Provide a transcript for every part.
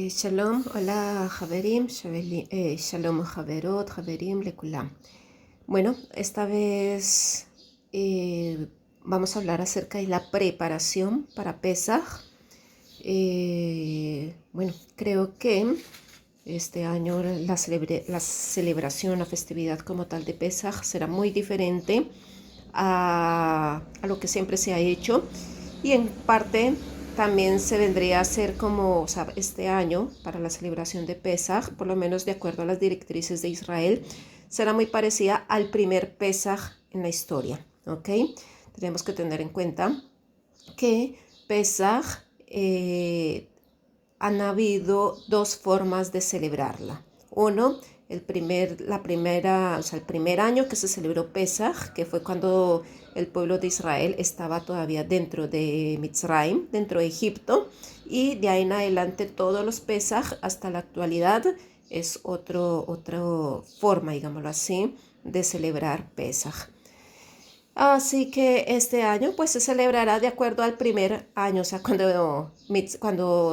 שלום, hola Javerim, Shalom Javerot, Javerim, Lekulam. Bueno, esta vez vamos a hablar acerca de la preparación para Pesaj. Bueno, creo que este año la celebración, la festividad como tal de Pesaj será muy diferente a lo que siempre se ha hecho, y en parte también se vendría a hacer como, o sea, este año para la celebración de Pesaj, por lo menos de acuerdo a las directrices de Israel, será muy parecida al primer Pesaj en la historia, ¿ok? Tenemos que tener en cuenta que Pesaj han habido dos formas de celebrarla. Uno, el primer año que se celebró Pesaj, que fue cuando el pueblo de Israel estaba todavía dentro de Mitzrayim, dentro de Egipto, y de ahí en adelante todos los Pesaj hasta la actualidad es otra forma, digámoslo así, de celebrar Pesaj. Así que este año pues se celebrará de acuerdo al primer año, o sea, cuando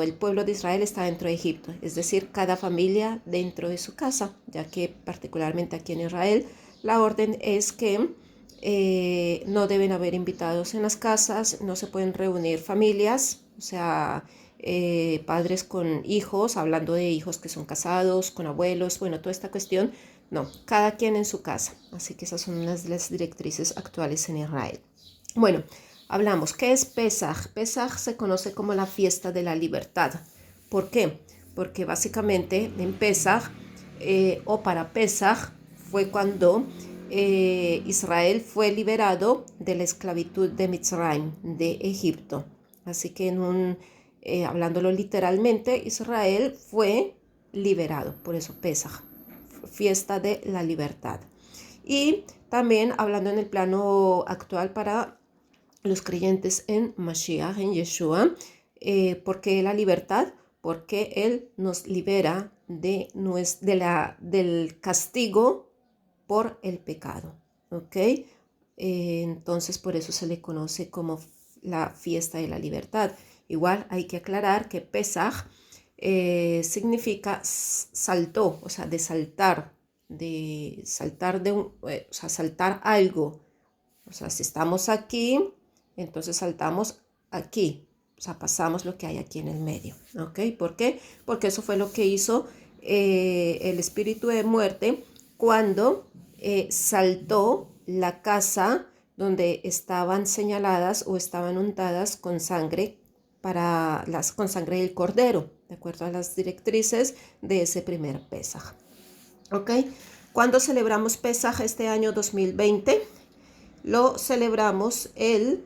el pueblo de Israel está dentro de Egipto, es decir, cada familia dentro de su casa, ya que particularmente aquí en Israel la orden es que no deben haber invitados en las casas, no se pueden reunir familias, o sea, padres con hijos, hablando de hijos que son casados, con abuelos, bueno, toda esta cuestión. No, cada quien en su casa. Así que esas son las directrices actuales en Israel. Bueno, hablamos. ¿Qué es Pesaj? Pesaj se conoce como la fiesta de la libertad. ¿Por qué? Porque básicamente en Pesaj o para Pesaj fue cuando Israel fue liberado de la esclavitud de Mitzrayim, de Egipto. Así que hablándolo literalmente, Israel fue liberado, por eso Pesaj, fiesta de la libertad. Y también hablando en el plano actual para los creyentes en Mashiach, en Yeshua, ¿por qué la libertad? Porque Él nos libera del castigo por el pecado, ¿ok? Entonces por eso se le conoce como la fiesta de la libertad. Igual hay que aclarar que Pesaj significa saltó, o sea, de saltar, o sea, saltar algo. O sea, si estamos aquí, entonces saltamos aquí. O sea, pasamos lo que hay aquí en el medio. ¿Ok? ¿Por qué? Porque eso fue lo que hizo el espíritu de muerte cuando saltó la casa donde estaban señaladas o estaban untadas con sangre con sangre del cordero, de acuerdo a las directrices de ese primer Pesaj. ¿Ok? ¿Cuándo celebramos Pesaj este año 2020? Lo celebramos el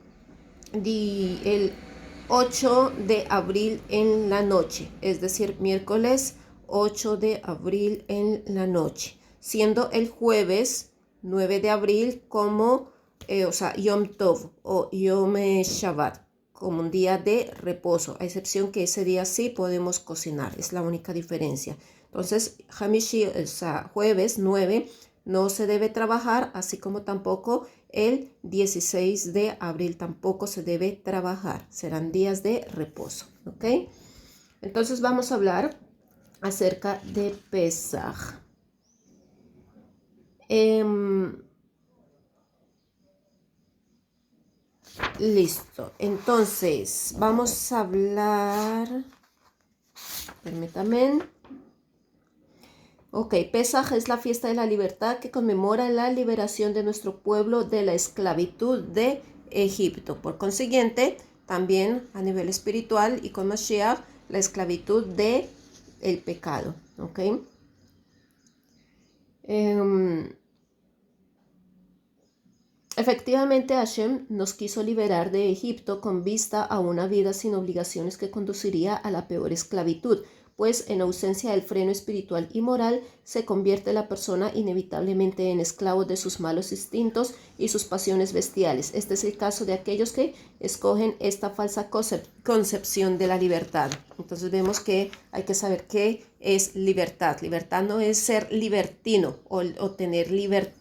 8 de abril en la noche, es decir, miércoles 8 de abril en la noche, siendo el jueves 9 de abril como, o sea, Yom Tov o Yom Shabbat, como un día de reposo, a excepción que ese día sí podemos cocinar, es la única diferencia. Entonces, Hamishi, o sea, jueves 9, no se debe trabajar, así como tampoco el 16 de abril tampoco se debe trabajar. Serán días de reposo, ¿ok? Entonces vamos a hablar acerca de Pesaj. Listo. Entonces, vamos a hablar... Permítanme. Ok, Pesaj es la fiesta de la libertad que conmemora la liberación de nuestro pueblo de la esclavitud de Egipto. Por consiguiente, también a nivel espiritual y con Mashiach, la esclavitud de el pecado. Ok. Efectivamente, Hashem nos quiso liberar de Egipto con vista a una vida sin obligaciones que conduciría a la peor esclavitud, pues en ausencia del freno espiritual y moral se convierte la persona inevitablemente en esclavo de sus malos instintos y sus pasiones bestiales. Este es el caso de aquellos que escogen esta falsa concepción de la libertad. Entonces vemos que hay que saber qué es libertad. Libertad no es ser libertino o tener libertad,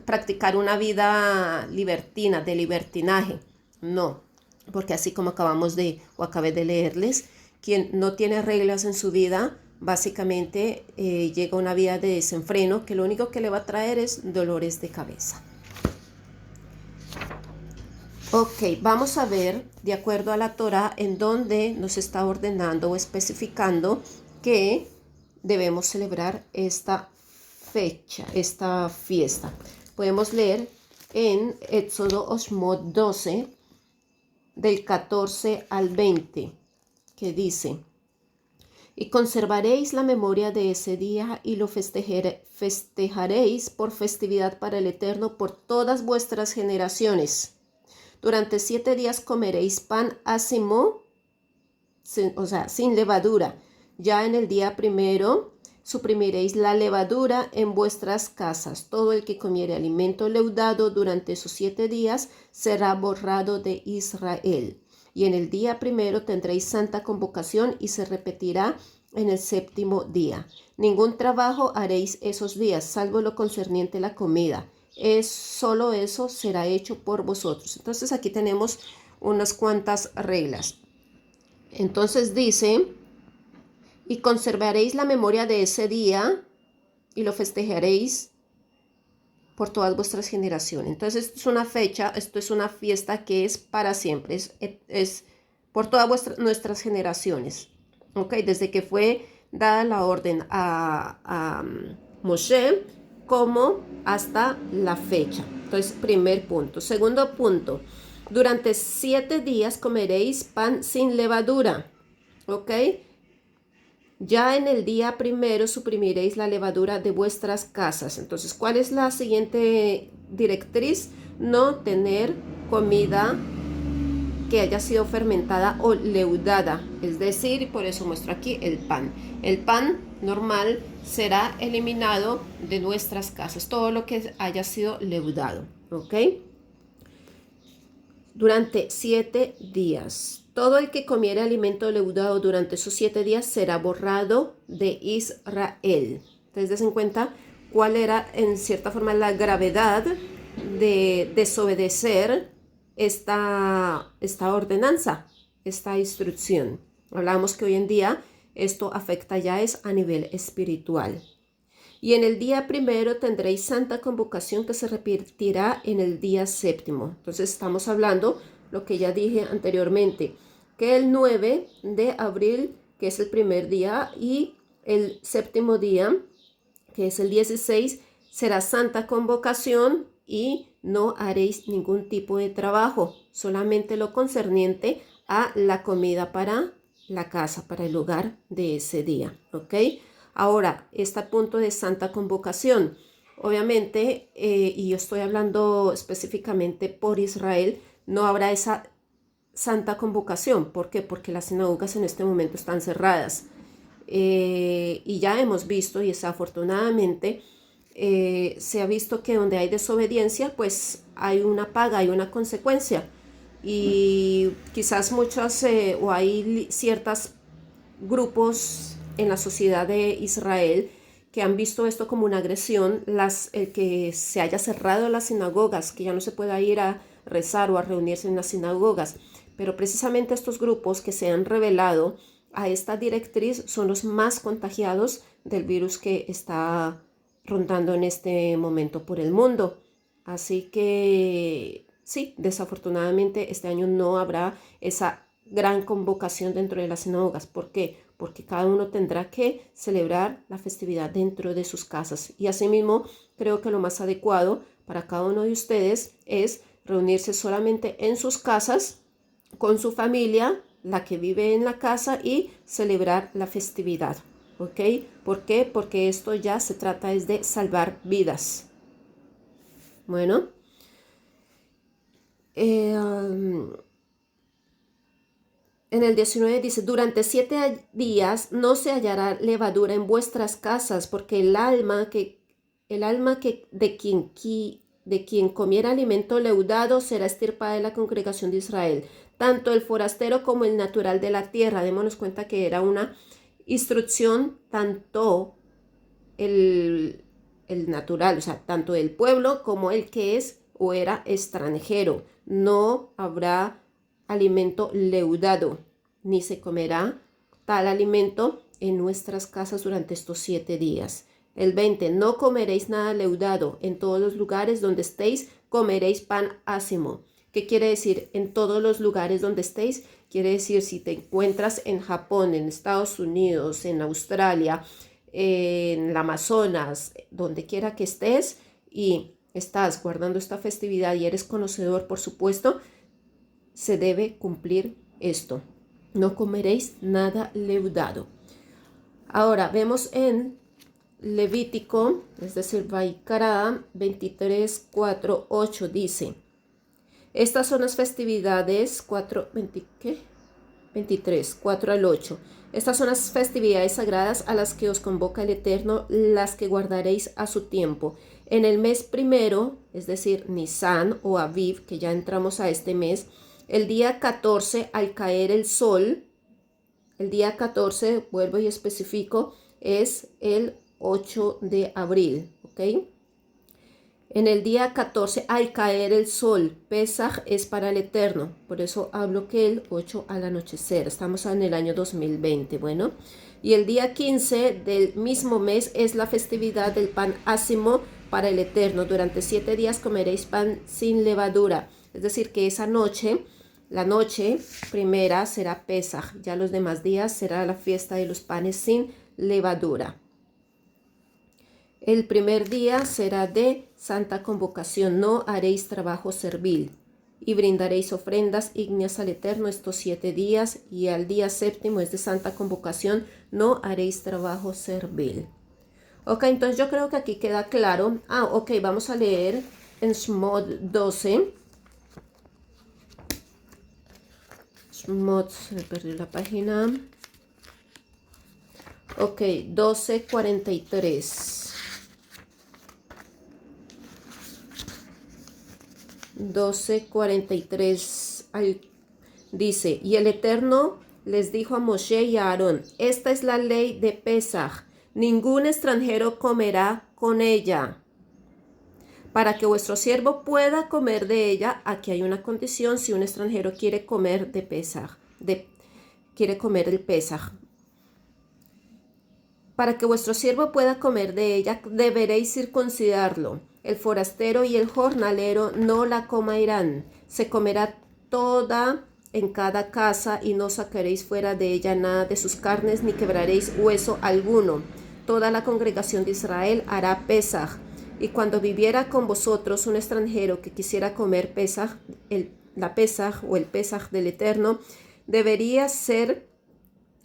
practicar una vida libertina, de libertinaje. No, porque así como acabé de leerles, quien no tiene reglas en su vida, básicamente llega a una vida de desenfreno que lo único que le va a traer es dolores de cabeza. Ok, vamos a ver, de acuerdo a la Torá, en donde nos está ordenando o especificando que debemos celebrar esta fecha, esta fiesta. Podemos leer en Éxodo Oshmot 12, del 14 al 20, que dice: y conservaréis la memoria de ese día y lo festejaréis por festividad para el Eterno por todas vuestras generaciones. Durante 7 días comeréis pan ácimo, sin levadura. Ya en el día primero suprimiréis la levadura en vuestras casas. Todo el que comiere alimento leudado durante esos 7 días será borrado de Israel. Y en el día primero tendréis santa convocación y se repetirá en el 7º día. Ningún trabajo haréis esos días, salvo lo concerniente a la comida. Solo eso será hecho por vosotros. Entonces aquí tenemos unas cuantas reglas. Entonces dice: y conservaréis la memoria de ese día y lo festejaréis por todas vuestras generaciones. Entonces esto es una fecha, esto es una fiesta que es para siempre, es por todas nuestras generaciones. ¿Ok? Desde que fue dada la orden a Moshe, como hasta la fecha. Entonces, primer punto. Segundo punto: durante 7 días comeréis pan sin levadura. ¿Ok? Ya en el día primero suprimiréis la levadura de vuestras casas. Entonces, ¿cuál es la siguiente directriz? No tener comida que haya sido fermentada o leudada. Es decir, por eso muestro aquí el pan. El pan normal será eliminado de nuestras casas. Todo lo que haya sido leudado. ¿Ok? Durante 7 días. Todo el que comiere alimento leudado durante esos 7 días será borrado de Israel. Entonces, des en cuenta cuál era, en cierta forma, la gravedad de desobedecer esta ordenanza, esta instrucción. Hablábamos que hoy en día esto afecta ya es a nivel espiritual. Y en el día primero tendréis santa convocación que se repetirá en el día 7º. Entonces estamos hablando, lo que ya dije anteriormente, que el 9 de abril, que es el primer día, y el 7º día, que es el 16, será santa convocación y no haréis ningún tipo de trabajo, solamente lo concerniente a la comida para la casa, para el hogar de ese día. ¿Ok? Ahora, este punto de santa convocación, obviamente, y yo estoy hablando específicamente por Israel, no habrá esa santa convocación. ¿Por qué? Porque las sinagogas en este momento están cerradas. Y ya hemos visto, y desafortunadamente, se ha visto que donde hay desobediencia, pues hay una paga, hay una consecuencia. Y quizás muchas, o hay ciertos grupos en la sociedad de Israel que han visto esto como una agresión, el que se haya cerrado las sinagogas, que ya no se pueda ir a rezar o a reunirse en las sinagogas. Pero precisamente estos grupos que se han rebelado a esta directriz son los más contagiados del virus que está rondando en este momento por el mundo. Así que sí, desafortunadamente este año no habrá esa gran convocación dentro de las sinagogas. ¿Por qué? Porque cada uno tendrá que celebrar la festividad dentro de sus casas. Y asimismo, creo que lo más adecuado para cada uno de ustedes es reunirse solamente en sus casas, con su familia, la que vive en la casa, y celebrar la festividad. ¿Ok? ¿Por qué? Porque esto ya se trata es de salvar vidas. Bueno. En el 19 dice: durante 7 días no se hallará levadura en vuestras casas, porque el alma de quien comiera alimento leudado será extirpada de la congregación de Israel, tanto el forastero como el natural de la tierra. Démonos cuenta que era una instrucción tanto el natural, o sea, tanto el pueblo como el que es o era extranjero. No habrá alimento leudado, ni se comerá tal alimento en nuestras casas durante estos 7 días. El 20, no comeréis nada leudado. En todos los lugares donde estéis, comeréis pan ácimo. ¿Qué quiere decir? En todos los lugares donde estéis, quiere decir si te encuentras en Japón, en Estados Unidos, en Australia, en el Amazonas, donde quiera que estés y estás guardando esta festividad y eres conocedor, por supuesto, se debe cumplir esto. No comeréis nada leudado. Ahora vemos en Levítico, es decir, Vaikara 23, 4, 8 dice: estas son las festividades 23, 4 al 8. Estas son las festividades sagradas a las que os convoca el Eterno, las que guardaréis a su tiempo. En el mes primero, es decir, Nisan o Aviv, que ya entramos a este mes, el día 14 al caer el sol, el día 14, vuelvo y especifico, es el 8 de abril, ¿ok? En el día 14 al caer el sol, Pesaj es para el Eterno, por eso hablo que el 8 al anochecer, estamos en el año 2020, bueno. Y el día 15 del mismo mes es la festividad del pan ácimo para el Eterno. Durante 7 días comeréis pan sin levadura, es decir que esa noche, la noche primera será Pesaj, ya los demás días será la fiesta de los panes sin levadura. El primer día será de santa convocación, no haréis trabajo servil, y brindaréis ofrendas ígneas al Eterno estos 7 días, y al día séptimo es de santa convocación, no haréis trabajo servil. Ok, entonces yo creo que aquí queda claro. Ok, vamos a leer en Shmot 12. Shmot, se me perdió la página. Ok, 12:43. 12:43 dice: y el Eterno les dijo a Moshe y a Aarón: esta es la ley de Pesaj, ningún extranjero comerá con ella. Para que vuestro siervo pueda comer de ella, aquí hay una condición: si un extranjero quiere comer de Pesaj, quiere comer el Pesaj. Para que vuestro siervo pueda comer de ella, deberéis circuncidarlo. El forastero y el jornalero no la comerán. Se comerá toda en cada casa, y no sacaréis fuera de ella nada de sus carnes, ni quebraréis hueso alguno. Toda la congregación de Israel hará Pesaj. Y cuando viviera con vosotros un extranjero que quisiera comer Pesaj, la Pesaj o el Pesaj del Eterno, debería ser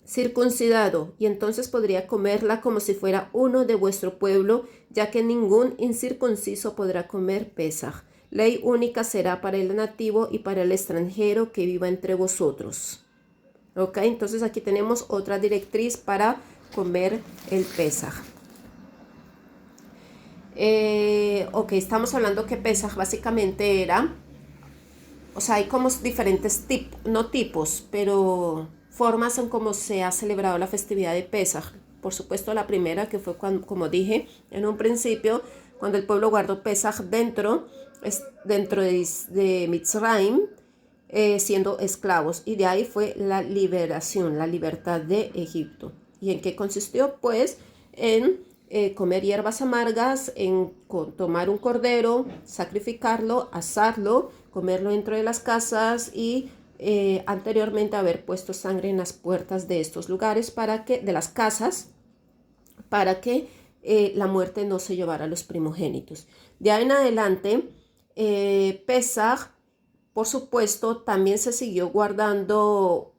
circuncidado, y entonces podría comerla como si fuera uno de vuestro pueblo, ya que ningún incircunciso podrá comer Pesaj. Ley única será para el nativo y para el extranjero que viva entre vosotros. Ok, entonces aquí tenemos otra directriz para comer el Pesaj. Ok, estamos hablando que Pesaj básicamente era, o sea, hay como diferentes tipos, no tipos, pero formas en cómo se ha celebrado la festividad de Pesaj. Por supuesto, la primera, que fue cuando, como dije en un principio, cuando el pueblo guardó Pesaj dentro de Mitzrayim, siendo esclavos, y de ahí fue la liberación, la libertad de Egipto. ¿Y en qué consistió? Pues en comer hierbas amargas, en tomar un cordero, sacrificarlo, asarlo, comerlo dentro de las casas y anteriormente haber puesto sangre en las puertas de estos lugares, de las casas, para que la muerte no se llevara a los primogénitos. De ahí en adelante, Pesaj, por supuesto, también se siguió guardando,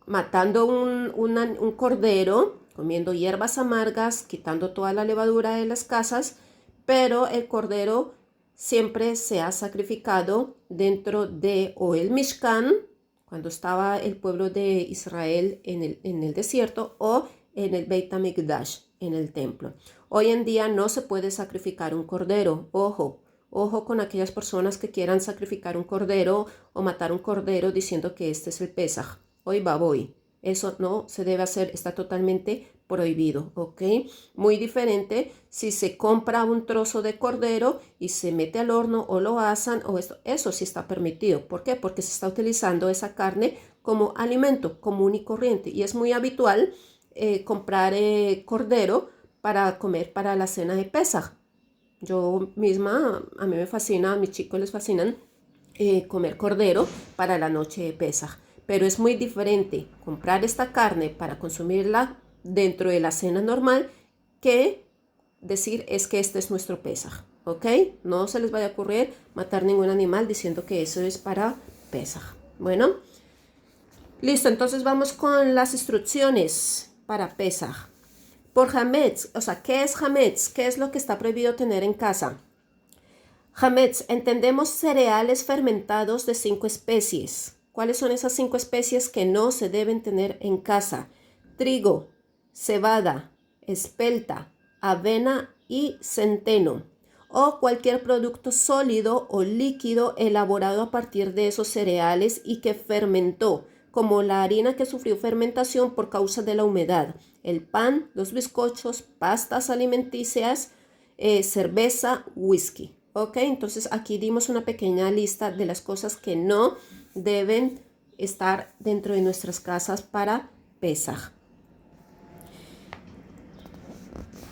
matando un cordero, comiendo hierbas amargas, quitando toda la levadura de las casas, pero el cordero siempre se ha sacrificado dentro de o el Mishkan, cuando estaba el pueblo de Israel en el desierto, o en el Beit HaMikdash, en el templo. Hoy en día no se puede sacrificar un cordero. Ojo con aquellas personas que quieran sacrificar un cordero o matar un cordero diciendo que este es el Pesaj. Hoy va voy. Eso no se debe hacer, está totalmente prohibido, ¿ok? Muy diferente si se compra un trozo de cordero y se mete al horno o lo asan, o eso sí está permitido. ¿Por qué? Porque se está utilizando esa carne como alimento común y corriente. Y es muy habitual comprar cordero para comer para la cena de Pesaj. Yo misma, a mí me fascina, a mis chicos les fascinan comer cordero para la noche de Pesaj. Pero es muy diferente comprar esta carne para consumirla dentro de la cena normal que decir es que este es nuestro Pesaj, ¿ok? No se les vaya a ocurrir matar ningún animal diciendo que eso es para Pesaj. Bueno, listo, entonces vamos con las instrucciones para Pesaj. Por Hametz, o sea, ¿qué es Hametz? ¿Qué es lo que está prohibido tener en casa? Hametz, entendemos cereales fermentados de 5 especies. ¿Cuáles son esas 5 especies que no se deben tener en casa? Trigo, cebada, espelta, avena y centeno. O cualquier producto sólido o líquido elaborado a partir de esos cereales y que fermentó, como la harina que sufrió fermentación por causa de la humedad, el pan, los bizcochos, pastas alimenticias, cerveza, whisky. Ok, entonces aquí dimos una pequeña lista de las cosas que no deben estar dentro de nuestras casas para Pesaj.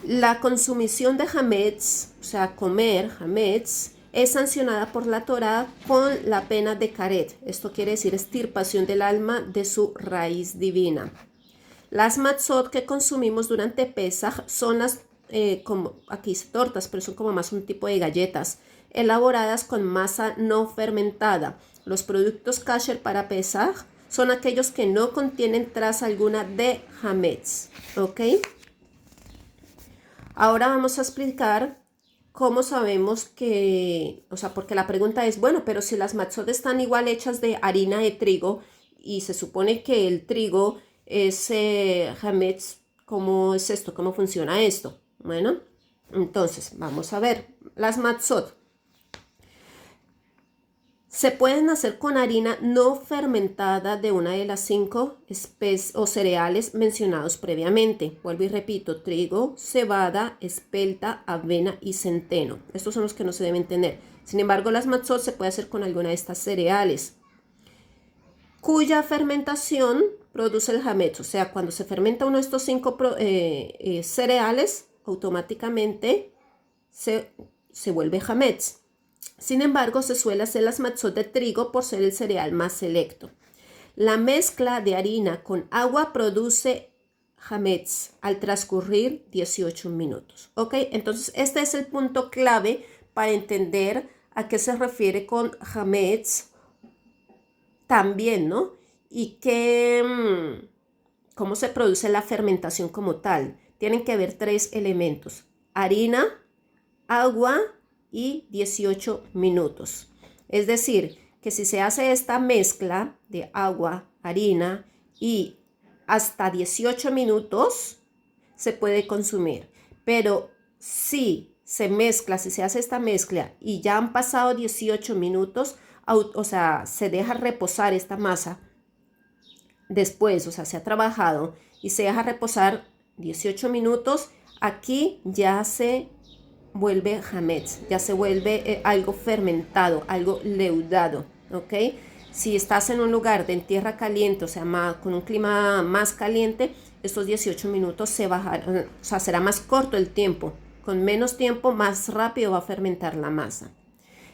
La consumición de hametz, o sea, comer hametz, es sancionada por la Torá con la pena de karet. Esto quiere decir extirpación del alma de su raíz divina. Las matzot que consumimos durante Pesaj son las, como aquí tortas, pero son como más un tipo de galletas, elaboradas con masa no fermentada. Los productos kasher para Pesaj son aquellos que no contienen traza alguna de hametz, ¿ok? Ahora vamos a explicar cómo sabemos que, o sea, porque la pregunta es, bueno, pero si las matzot están igual hechas de harina de trigo y se supone que el trigo es hametz, ¿cómo es esto? ¿Cómo funciona esto? Bueno, entonces vamos a ver. Las matzot se pueden hacer con harina no fermentada de una de las 5 especies o cereales mencionados previamente. Vuelvo y repito, trigo, cebada, espelta, avena y centeno. Estos son los que no se deben tener. Sin embargo, las matzot se puede hacer con alguna de estas cereales, cuya fermentación produce el hametz. O sea, cuando se fermenta uno de estos 5 cereales, automáticamente se vuelve hametz. Sin embargo, se suele hacer las matzot de trigo por ser el cereal más selecto. La mezcla de harina con agua produce hametz al transcurrir 18 minutos. ¿Ok? Entonces, este es el punto clave para entender a qué se refiere con hametz también, ¿no? Y cómo se produce la fermentación como tal. Tienen que haber 3 elementos: harina, agua y 18 minutos. Es decir, que si se hace esta mezcla de agua, harina y hasta 18 minutos, se puede consumir. Pero si se mezcla, si se hace esta mezcla y ya han pasado 18 minutos, o sea, se deja reposar esta masa después, o sea, se ha trabajado y se deja reposar 18 minutos, aquí ya se vuelve hametz, ya se vuelve algo fermentado, algo leudado, ¿ok? Si estás en un lugar de tierra caliente, o sea, con un clima más caliente, estos 18 minutos se bajarán, o sea, será más corto el tiempo. Con menos tiempo, más rápido va a fermentar la masa.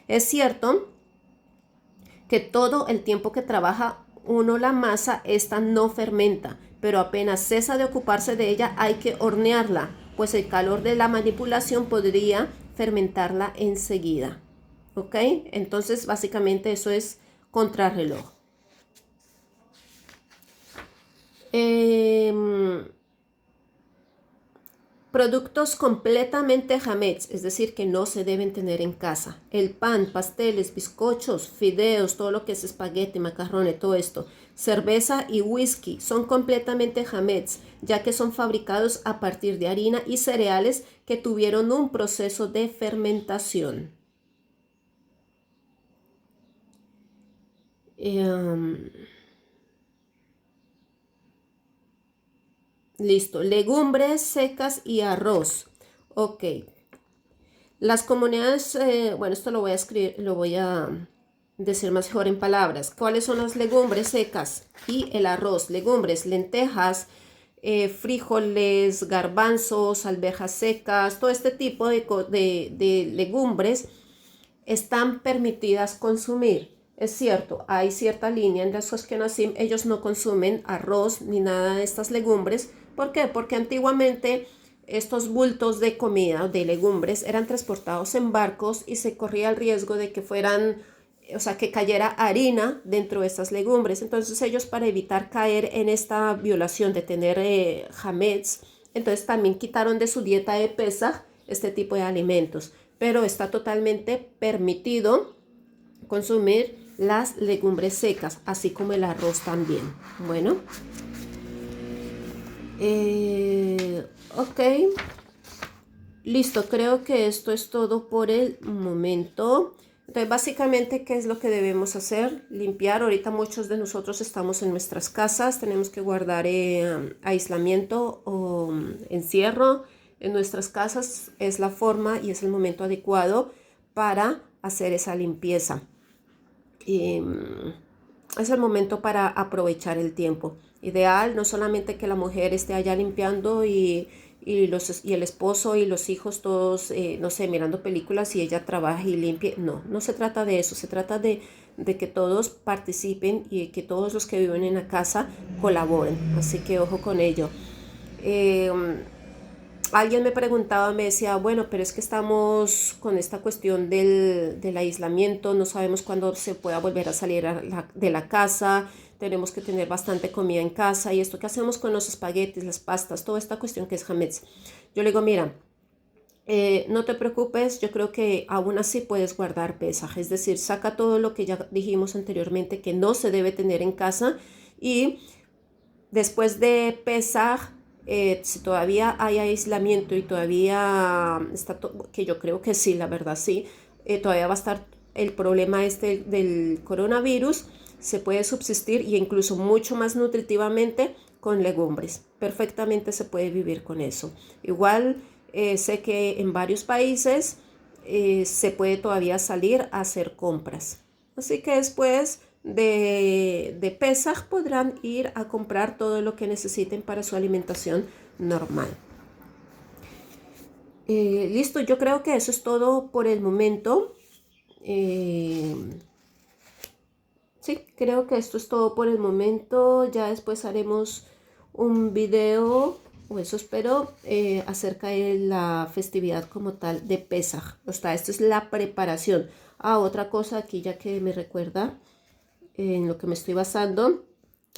Es cierto que todo el tiempo que trabaja uno la masa, esta no fermenta, pero apenas cesa de ocuparse de ella, hay que hornearla, pues el calor de la manipulación podría fermentarla enseguida. ¿Ok? Entonces, básicamente eso es contrarreloj. Productos completamente hametz, es decir, que no se deben tener en casa. El pan, pasteles, bizcochos, fideos, todo lo que es espagueti, macarrones, todo esto. Cerveza y whisky son completamente hametz, ya que son fabricados a partir de harina y cereales que tuvieron un proceso de fermentación. Listo, legumbres secas y arroz. Ok. Las comunidades, bueno, esto lo voy a escribir, lo voy a decir más mejor en palabras. ¿Cuáles son las legumbres secas? Y el arroz, legumbres, lentejas, frijoles, garbanzos, alberjas secas, todo este tipo de legumbres están permitidas consumir. Es cierto, hay cierta línea en las Ashkenazim, ellos no consumen arroz ni nada de estas legumbres. ¿Por qué? Porque antiguamente estos bultos de comida, de legumbres, eran transportados en barcos y se corría el riesgo de que fueran, o sea, que cayera harina dentro de estas legumbres. Entonces ellos, para evitar caer en esta violación de tener hametz, entonces también quitaron de su dieta de Pesaj este tipo de alimentos. Pero está totalmente permitido consumir las legumbres secas, así como el arroz también. Bueno, ok, listo, creo que esto es todo por el momento. Entonces, básicamente, ¿qué es lo que debemos hacer? Limpiar. Ahorita muchos de nosotros estamos en nuestras casas, tenemos que guardar aislamiento o encierro en nuestras casas. Es la forma y es el momento adecuado para hacer esa limpieza. Es el momento para aprovechar el tiempo. Ideal, no solamente que la mujer esté allá limpiando y el esposo y los hijos todos, no sé, mirando películas y ella trabaje y limpie. No, no se trata de eso. Se trata de que todos participen y que todos los que viven en la casa colaboren. Así que ojo con ello. Alguien me preguntaba, me decía, bueno, pero es que estamos con esta cuestión del aislamiento, no sabemos cuándo se pueda volver a salir de la casa, tenemos que tener bastante comida en casa, y esto, ¿qué hacemos con los espaguetis, las pastas, toda esta cuestión que es hametz? Yo le digo, mira, no te preocupes, yo creo que aún así puedes guardar Pesaj, es decir, saca todo lo que ya dijimos anteriormente que no se debe tener en casa, y después de Pesaj, si todavía hay aislamiento y todavía está, que yo creo que sí, la verdad sí, todavía va a estar el problema este del coronavirus, se puede subsistir y incluso mucho más nutritivamente con legumbres. Perfectamente se puede vivir con eso. Igual sé que en varios países se puede todavía salir a hacer compras. Así que después de Pesaj podrán ir a comprar todo lo que necesiten para su alimentación normal. Listo, yo creo que eso es todo por el momento. Sí, creo que esto es todo por el momento. Ya después haremos un video, o eso espero, acerca de la festividad como tal de Pesaj. O sea, esto es la preparación. Otra cosa aquí ya que me recuerda, en lo que me estoy basando,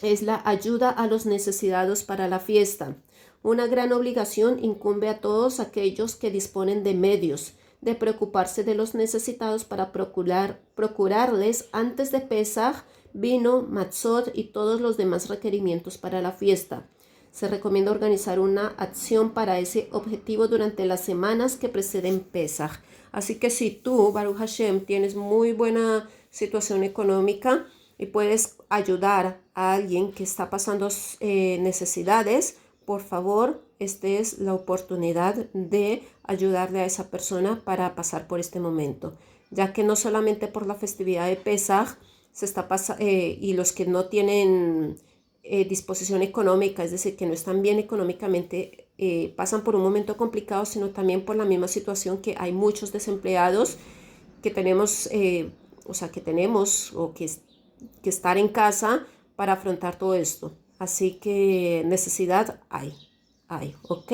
es la ayuda a los necesitados para la fiesta. Una gran obligación incumbe a todos aquellos que disponen de medios de preocuparse de los necesitados para procurarles antes de Pesaj vino, matzot y todos los demás requerimientos para la fiesta. Se recomienda organizar una acción para ese objetivo durante las semanas que preceden Pesaj. Así que si tú, Baruch Hashem, tienes muy buena situación económica y puedes ayudar a alguien que está pasando necesidades, por favor, esta es la oportunidad de ayudarle a esa persona para pasar por este momento, ya que no solamente por la festividad de Pesaj se está y los que no tienen disposición económica, es decir, que no están bien económicamente, pasan por un momento complicado, sino también por la misma situación que hay muchos desempleados que tenemos, que estar en casa para afrontar todo esto. Así que necesidad hay, ¿ok?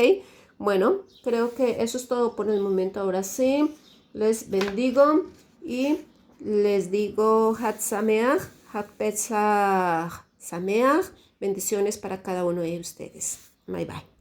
Bueno, creo que eso es todo por el momento. Ahora sí, les bendigo y les digo Hat Sameach, Hat Pesach Sameach. Bendiciones para cada uno de ustedes. Bye bye.